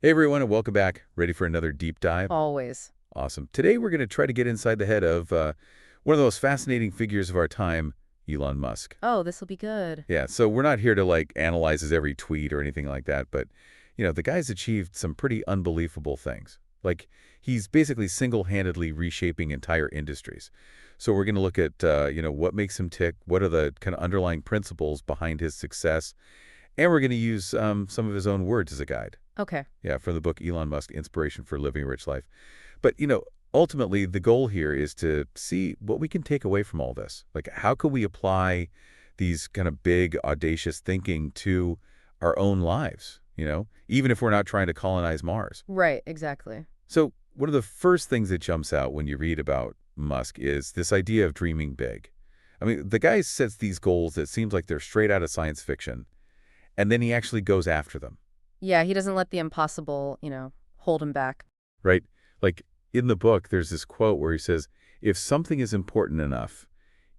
Hey everyone, and welcome back. Ready for another deep dive? Always. Awesome. Today we're going to try to get inside the head of one of the most fascinating figures of our time, Elon Musk. Oh, this will be good. Yeah, so we're not here to analyze his every tweet or anything like that, but the guy's achieved some pretty unbelievable things. Like he's basically single-handedly reshaping entire industries. So we're going to look at what makes him tick, what are the kind of underlying principles behind his success, and we're going to use some of his own words as a guide. Okay. Yeah, from the book Elon Musk, Inspiration for Living a Rich Life. But, ultimately the goal here is to see what we can take away from all this. Like, how can we apply these kind of big, audacious thinking to our own lives, even if we're not trying to colonize Mars? Right, exactly. So one of the first things that jumps out when you read about Musk is this idea of dreaming big. I mean, the guy sets these goals that seems like they're straight out of science fiction, and then he actually goes after them. Yeah, he doesn't let the impossible, hold him back. Right? Like in the book, there's this quote where he says, if something is important enough,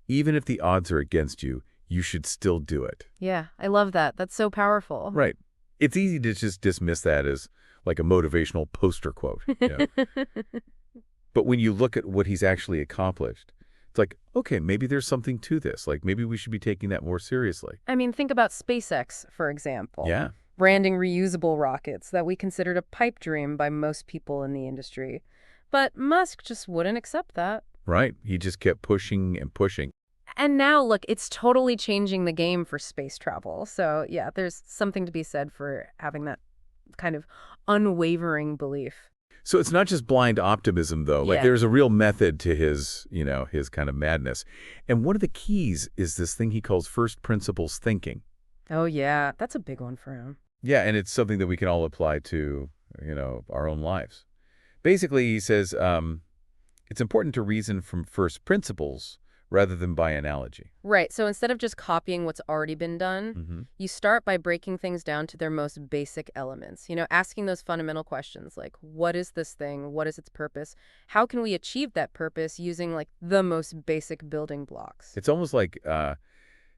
even if the odds are against you, you should still do it. Yeah, I love that. That's so powerful. Right. It's easy to just dismiss that as like a motivational poster quote. But when you look at what he's actually accomplished, it's like, okay, maybe there's something to this. Like maybe we should be taking that more seriously. I mean, think about SpaceX, for example. Yeah. Branding reusable rockets that we considered a pipe dream by most people in the industry. But Musk just wouldn't accept that. Right. He just kept pushing and pushing. And now, look, it's totally changing the game for space travel. So, yeah, there's something to be said for having that kind of unwavering belief. So it's not just blind optimism, though. Like Yeah. there's a real method to his kind of madness. And one of the keys is this thing he calls first principles thinking. Oh, yeah, that's a big one for him. Yeah, and it's something that we can all apply to, our own lives. Basically, he says it's important to reason from first principles rather than by analogy. Right. So instead of just copying what's already been done, Hmm. you start by breaking things down to their most basic elements. Asking those fundamental questions like, what is this thing? What is its purpose? How can we achieve that purpose using like the most basic building blocks? It's almost like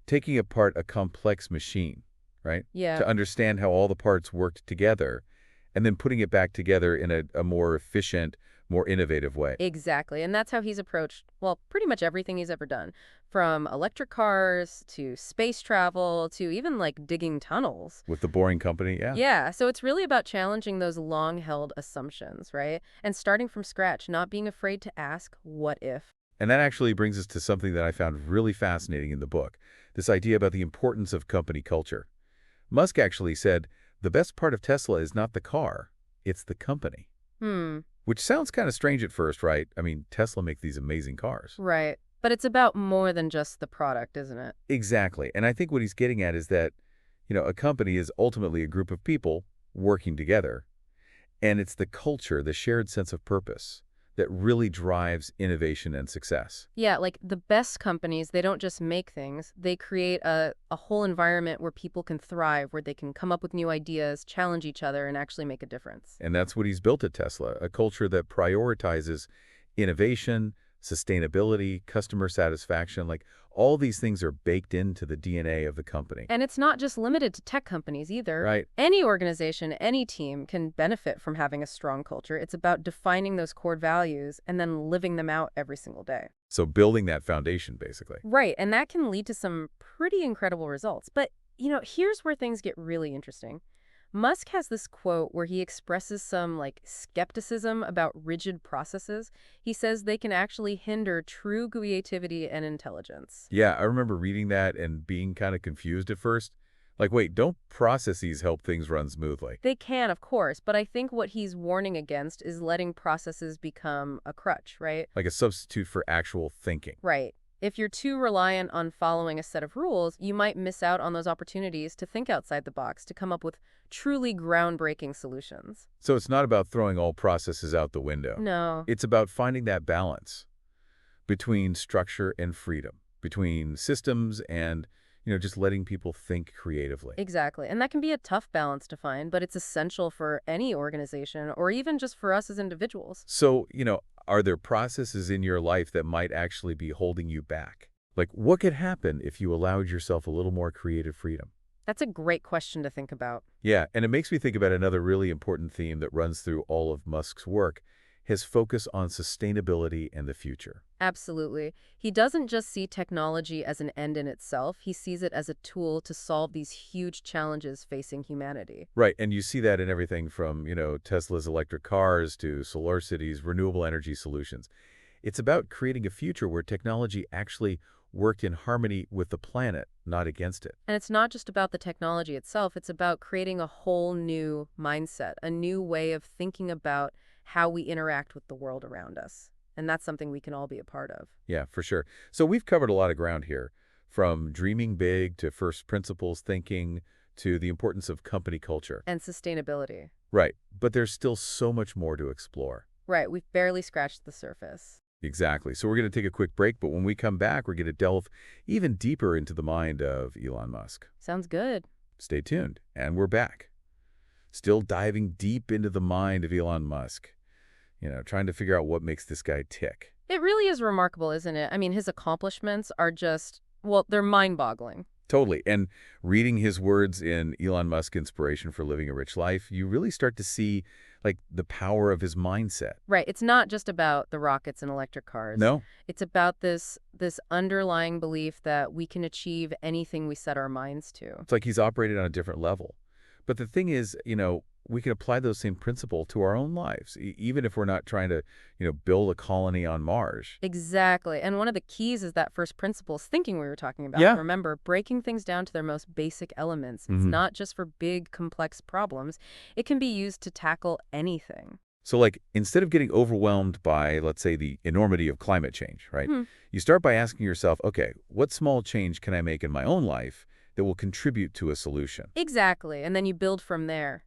taking apart a complex machine, right? Yeah, To understand how all the parts worked together and then putting it back together in a more efficient, more innovative way. exactly. And that's how he's approached, well, pretty much everything he's ever done, from electric cars to space travel to even like digging tunnels. With the Boring Company, yeah. Yeah, so it's really about challenging those long-held assumptions, right? And starting from scratch, not being afraid to ask, what if? And that actually brings us to something that I found really fascinating in the book, this idea about the importance of company culture. Musk actually said, the best part of Tesla is not the car, it's the company. Hmm, Which sounds kind of strange at first, right? I mean, Tesla makes these amazing cars. right. But it's about more than just the product, isn't it? Exactly. And I think what he's getting at is that, a company is ultimately a group of people working together. And it's the culture, the shared sense of purpose, that really drives innovation and success. Yeah, like the best companies, they don't just make things, they create a whole environment where people can thrive, where they can come up with new ideas, challenge each other, and actually make a difference. And that's what he's built at Tesla, a culture that prioritizes innovation, sustainability, customer satisfaction. Like all these things are baked into the DNA of the company. And it's not just limited to tech companies either. Right. Any organization, any team can benefit from having a strong culture. It's about defining those core values and then living them out every single day. So building that foundation, basically. Right, and that can lead to some pretty incredible results. But, here's where things get really interesting. Musk has this quote where he expresses some skepticism about rigid processes. He says they can actually hinder true creativity and intelligence. Yeah, I remember reading that and being kind of confused at first. Like, wait, don't processes help things run smoothly? They can, of course, but I think what he's warning against is letting processes become a crutch, right? Like a substitute for actual thinking. Right. If you're too reliant on following a set of rules, you might miss out on those opportunities to think outside the box, to come up with truly groundbreaking solutions. So it's not about throwing all processes out the window. No. It's about finding that balance between structure and freedom, between systems and, just letting people think creatively. Exactly. And that can be a tough balance to find, but it's essential for any organization or even just for us as individuals. So, are there processes in your life that might actually be holding you back? Like, what could happen if you allowed yourself a little more creative freedom? That's a great question to think about. Yeah, and it makes me think about another really important theme that runs through all of Musk's work, his focus on sustainability and the future. Absolutely. He doesn't just see technology as an end in itself, he sees it as a tool to solve these huge challenges facing humanity. Right, and you see that in everything from, Tesla's electric cars to Solar City's renewable energy solutions. It's about creating a future where technology actually worked in harmony with the planet, not against it. And it's not just about the technology itself, it's about creating a whole new mindset, a new way of thinking about how we interact with the world around us. And that's something we can all be a part of. Yeah, for sure. So we've covered a lot of ground here, from dreaming big to first principles thinking to the importance of company culture. And sustainability. Right, but there's still so much more to explore. Right, we've barely scratched the surface. Exactly. So we're going to take a quick break, but when we come back, we're going to delve even deeper into the mind of Elon Musk. Sounds good. Stay tuned, and we're back. Still diving deep into the mind of Elon Musk, trying to figure out what makes this guy tick. It really is remarkable, isn't it? I mean, his accomplishments are just, well, they're mind-boggling. Totally. And reading his words in Elon Musk Inspiration for Living a Rich Life, you really start to see the power of his mindset. Right. It's not just about the rockets and electric cars. No? It's about this underlying belief that we can achieve anything we set our minds to. It's like he's operated on a different level. But the thing is, we can apply those same principles to our own lives, even if we're not trying to, build a colony on Mars. Exactly. And one of the keys is that first principles thinking we were talking about. Yeah. Remember, breaking things down to their most basic elements. It's Mhm. not just for big, complex problems. It can be used to tackle anything. So, instead of getting overwhelmed by, let's say, the enormity of climate change, right? Hmm. You start by asking yourself, okay, what small change can I make in my own life that will contribute to a solution? Exactly. And then you build from there.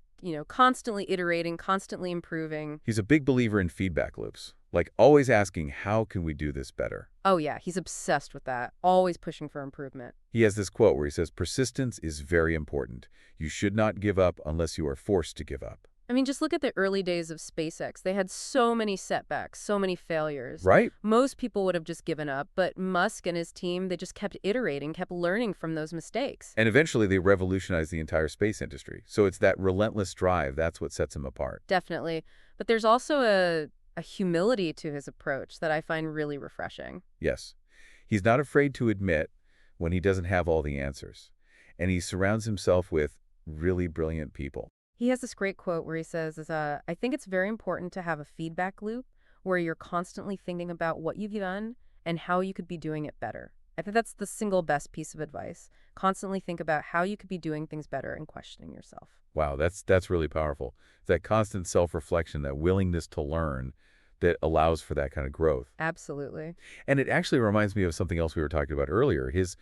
Constantly iterating, constantly improving. He's a big believer in feedback loops, always asking, how can we do this better? Oh, yeah, he's obsessed with that, always pushing for improvement. He has this quote where he says, persistence is very important. You should not give up unless you are forced to give up. I mean, just look at the early days of SpaceX. They had so many setbacks, so many failures. Right? Most people would have just given up, but Musk and his team, they just kept iterating, kept learning from those mistakes. And eventually they revolutionized the entire space industry. So it's that relentless drive, that's what sets him apart. Definitely. But there's also a humility to his approach that I find really refreshing. Yes. He's not afraid to admit when he doesn't have all the answers. And he surrounds himself with really brilliant people. He has this great quote where he says, I think it's very important to have a feedback loop where you're constantly thinking about what you've done and how you could be doing it better. I think that's the single best piece of advice. Constantly think about how you could be doing things better and questioning yourself. Wow, that's really powerful. That constant self-reflection, that willingness to learn that allows for that kind of growth. Absolutely. And it actually reminds me of something else we were talking about earlier, his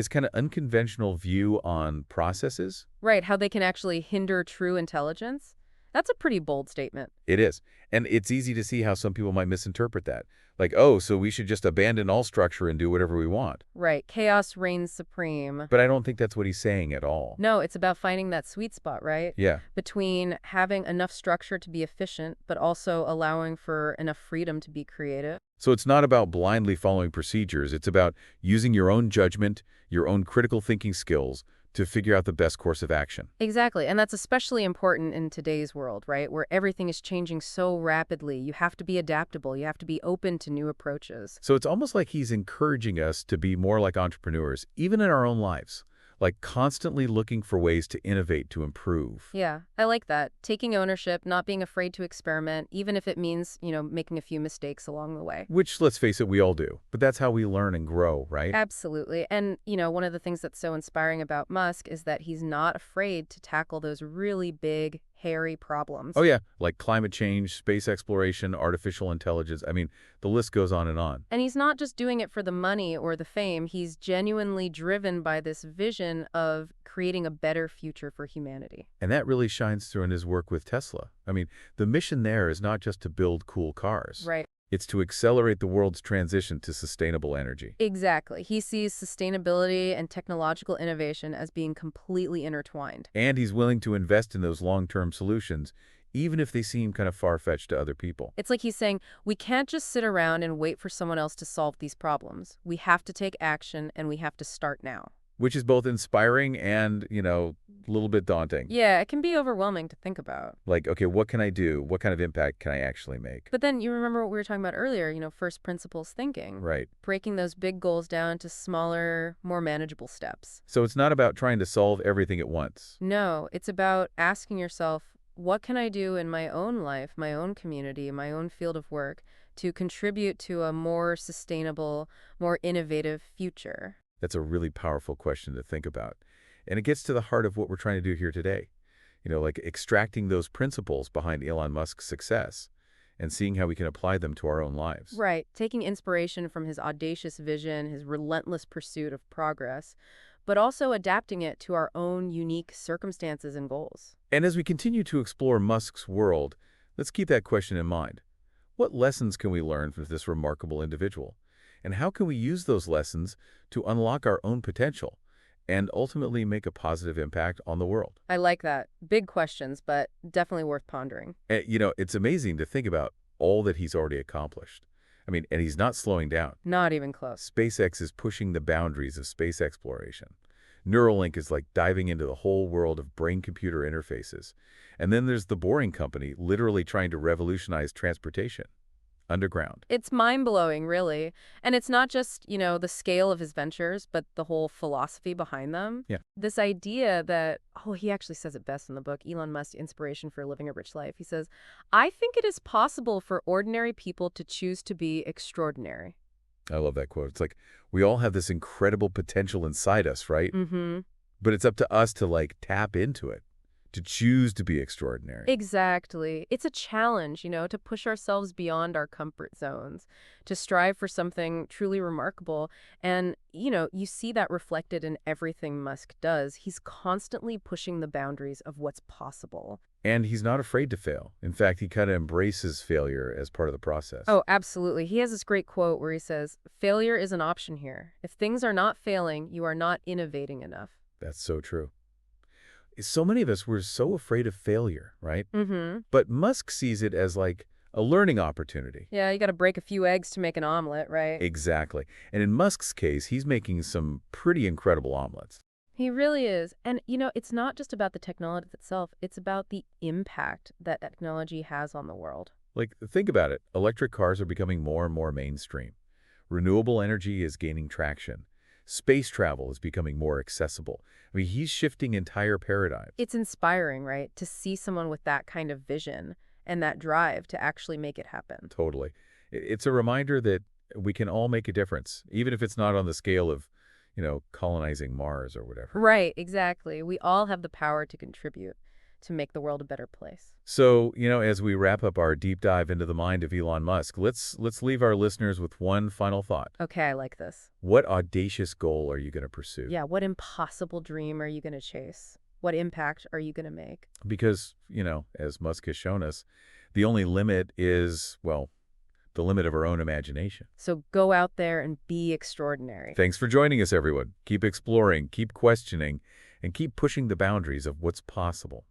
kind of unconventional view on processes. Right, how they can actually hinder true intelligence. That's a pretty bold statement. It is. And it's easy to see how some people might misinterpret that. Oh, so we should just abandon all structure and do whatever we want. Right, chaos reigns supreme. But I don't think that's what he's saying at all. No, it's about finding that sweet spot, right? Yeah. Between having enough structure to be efficient, but also allowing for enough freedom to be creative. So it's not about blindly following procedures. It's about using your own judgment, your own critical thinking skills to figure out the best course of action. Exactly, and that's especially important in today's world, right? Where everything is changing so rapidly. You have to be adaptable. You have to be open to new approaches. So it's almost like he's encouraging us to be more like entrepreneurs, even in our own lives. Constantly looking for ways to innovate, to improve. Yeah, I like that. Taking ownership, not being afraid to experiment, even if it means, making a few mistakes along the way. Which, let's face it, we all do. But that's how we learn and grow, right? Absolutely. And, one of the things that's so inspiring about Musk is that he's not afraid to tackle those really big, hairy problems. Oh, yeah. Like climate change, space exploration, artificial intelligence. I mean, the list goes on and on. And he's not just doing it for the money or the fame. He's genuinely driven by this vision of creating a better future for humanity. And that really shines through in his work with Tesla. I mean, the mission there is not just to build cool cars. Right. It's to accelerate the world's transition to sustainable energy. Exactly. He sees sustainability and technological innovation as being completely intertwined. And he's willing to invest in those long-term solutions, even if they seem kind of far-fetched to other people. It's like he's saying, we can't just sit around and wait for someone else to solve these problems. We have to take action, and we have to start now. which is both inspiring and, a little bit daunting. Yeah, it can be overwhelming to think about. Like, okay, what can I do? What kind of impact can I actually make? But then you remember what we were talking about earlier, first principles thinking, Right. breaking those big goals down to smaller, more manageable steps. So it's not about trying to solve everything at once. No, it's about asking yourself, what can I do in my own life, my own community, my own field of work to contribute to a more sustainable, more innovative future? That's a really powerful question to think about. And it gets to the heart of what we're trying to do here today. Like extracting those principles behind Elon Musk's success and seeing how we can apply them to our own lives. Right, taking inspiration from his audacious vision, his relentless pursuit of progress, but also adapting it to our own unique circumstances and goals. And as we continue to explore Musk's world, let's keep that question in mind. What lessons can we learn from this remarkable individual? And how can we use those lessons to unlock our own potential and ultimately make a positive impact on the world? I like that. Big questions, but definitely worth pondering. And, it's amazing to think about all that he's already accomplished. I mean, and he's not slowing down. Not even close. SpaceX is pushing the boundaries of space exploration. Neuralink is like diving into the whole world of brain-computer interfaces. And then there's the Boring Company, literally trying to revolutionize transportation underground. It's mind-blowing, really. And it's not just, the scale of his ventures, but the whole philosophy behind them. Yeah. This idea that, he actually says it best in the book, Elon Musk's Inspiration for Living a Rich Life. He says, I think it is possible for ordinary people to choose to be extraordinary. I love that quote. It's like, we all have this incredible potential inside us, right? Mm-hmm. But it's up to us to, tap into it, to choose to be extraordinary. Exactly. It's a challenge, to push ourselves beyond our comfort zones, to strive for something truly remarkable. And, you see that reflected in everything Musk does. He's constantly pushing the boundaries of what's possible. And he's not afraid to fail. In fact, he kind of embraces failure as part of the process. Oh, absolutely. He has this great quote where he says, failure is an option here. If things are not failing, you are not innovating enough. That's so true. So many of us were so afraid of failure, right? Mm-hmm. But Musk sees it as like a learning opportunity. Yeah, you got to break a few eggs to make an omelet, right? Exactly. And in Musk's case, he's making some pretty incredible omelets. He really is. And, it's not just about the technology itself. It's about the impact that technology has on the world. Like, think about it. Electric cars are becoming more and more mainstream. Renewable energy is gaining traction. Space travel is becoming more accessible. I mean, he's shifting entire paradigms. It's inspiring, right, to see someone with that kind of vision and that drive to actually make it happen. Totally. It's a reminder that we can all make a difference, even if it's not on the scale of, colonizing Mars or whatever. Right, exactly. We all have the power to contribute to make the world a better place. So, as we wrap up our deep dive into the mind of Elon Musk, let's leave our listeners with one final thought. Okay, I like this. What audacious goal are you going to pursue? Yeah, what impossible dream are you going to chase? What impact are you going to make? Because, as Musk has shown us, the only limit is, well, the limit of our own imagination. So go out there and be extraordinary. Thanks for joining us, everyone. Keep exploring, keep questioning, and keep pushing the boundaries of what's possible.